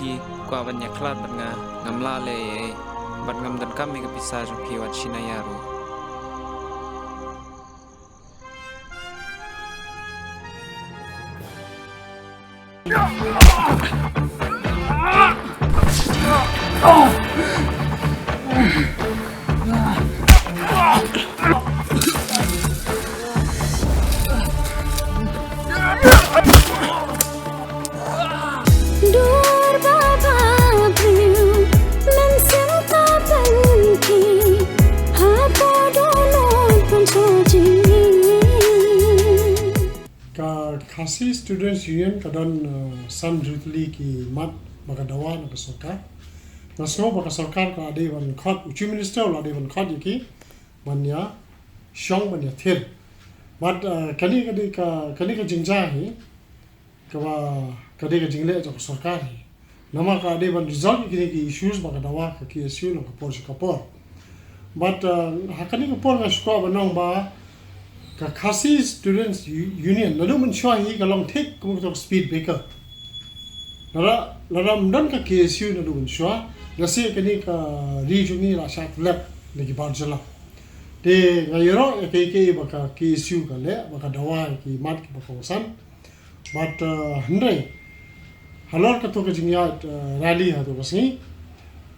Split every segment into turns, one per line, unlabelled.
ki kwa banyak klat ban nga ngamla le ban ngam dan kami ke pisah ki wat sinayaru.
Khasi Students Union kadang Sam Jutli ki mat magadawa na Sorkar. Nasno baka Sorkar ka ade wan khot uchi minister la ade wan khot ki manya shong manya thir. But kani ka jingja hi kadi ka jingle jo Sorkar hi. Nama ka ade wan result ki issues magadawa ka ki issue no kapor. But hakani kapor na shko banong ba ka Khasi Students Union nadu mensyua hi kalong thik kumuk speed breaker lara mdan ka KSU nadu mensyua nasi kani ka regioni la shat lab lagi barjala de ngayro ke baka KSU ka le baka dawa ki mat ki bakawasan but hendai halor ka to ka jingya rally ha to basni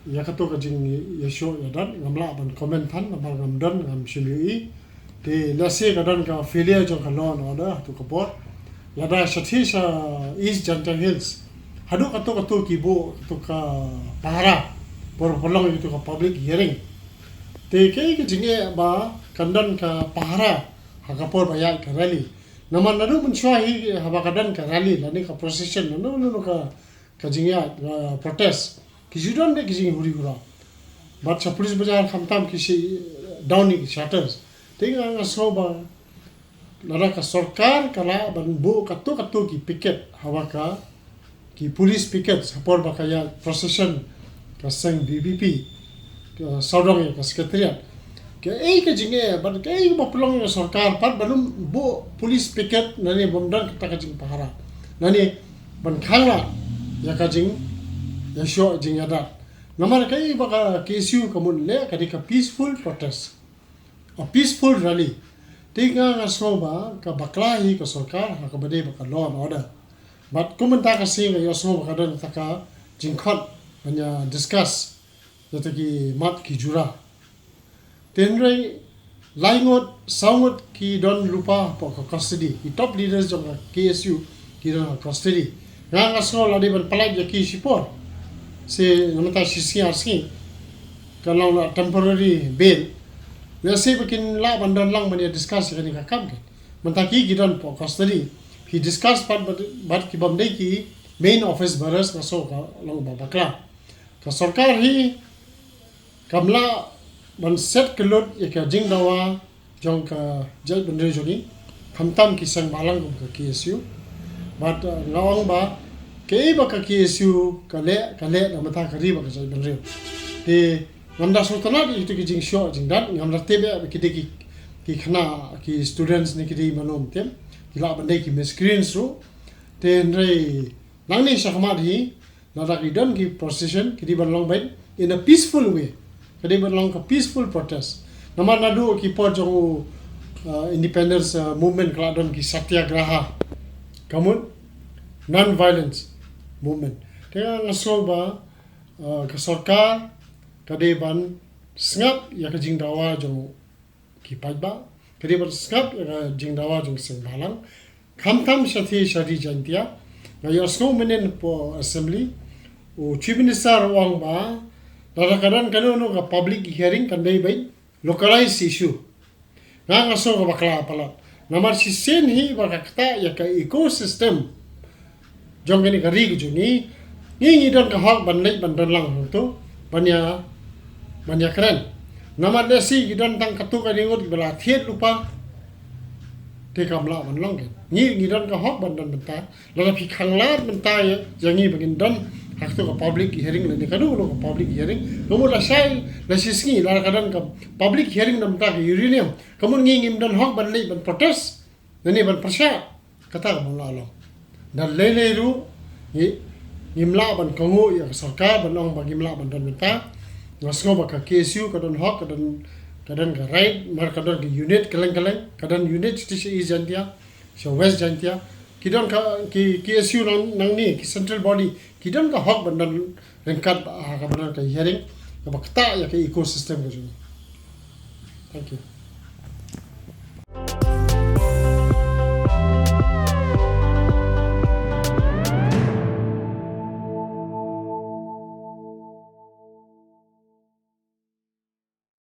ya ka to ka jing yesho yadan ngamla ban comment than ngamla ngamdan ngam shimui de lase kadang ka failure jo ka law and order to kapor lada shatisha East Janta Hills hadu kato ki bo to ka para por polong itu ka public hearing te ke jinge ba kandan ka para ha kapor baya ka rally naman nadu mensyua hi haba kadan ka rally lani ka procession no ka jinge protest ki judon de ki jinge huri hura but sa police bazaar khamtam ki downing shutters tinggal ngasoba lara ka Sorkar kala ban bu kato ki piket hawaka ki police piket sapor bakaya procession ka sang BBP ka saudang ka secretariat ke ka jinge ban ke ba pelong Sorkar pat banum bu police piket nani bomdan ka jing pahara nani ban khangla ya ka jing ya sho jing ada namar kai baka KSU kamun le ka peaceful protest a peaceful rally tinggal ngasoba ka baklahi ka Sorkar ha ka bade baka law and order but kumenta ka singa yo so baka dan taka jingkhot hanya discuss jata ki mat ki jura tenrei laingot saungot ki don lupa po ka custody ki top leaders jong KSU ki don custody ngaso la de ban palai ya ki sipor se namata sisi arsi kalau temporary bail nasi bikin la bandan lang mania discuss kani ka kam ke mentaki gidan po custody he discuss bat ki bamdai ki main office baras na so ka long babakla ka Sorkar hi kamlah ban set kyllut ya ka jingdawa jong ka jait bynriew joni khamtam ki sang balang ka KSU but ngawang ba ke ba ka KSU kale na mata ka ri ba ka jait bynriew de ngamda sultanat itu ki jing show jing dan ngamda tebe ki khana ki students ni ki manom tem ki la bandai ki screens ru ten rei langni shakmat hi nada ki don ki procession ki ban long bain in a peaceful way ki ban long ka peaceful protest namar nadu ki por jong independence movement kala don ki satyagraha kamun non violence movement tenga ngasoba ka Sorkar kade ban sngap ya ka jingdawa jong ki pajba kade ban sngap ya ka jingdawa jong sengbalang khamtam shathi shari jantia na yosno menen po assembly o chief minister wang ba dara kadan kanu ka public hearing kan dai bai localized issue na ngaso ka bakla pala namar si sen hi bakta ya ka ecosystem jong ni ka rig juni ni don ka hak ban lai ban don lang to banyak keren nama desi gidan tang katu ka dingot bela thiet lupa te kamla ban long ke ni gidan ka hok ban dan benta la phi khanglat benta ya jangi bagin dan hak to ka public hearing le kadu lo ka public hearing nomo la sai la sisngi la kadan ka public hearing nam ta uranium kamun ngim dan hok ban le ban protest nani ban prasya kata ka la lo dan le ru ni ngimla ban kangu ya Sorkar ban ong ba ngimla ban don minta ngasko ba ka KSU kadon hok kadon ka right mar kadon ki unit kaleng kadon unit station is jantia so west jantia kidon ka ki KSU nang ni ki central body kidon ka hok ban don rengkat ka ban ka hearing ka bakta ya ka ecosystem ko. Thank you.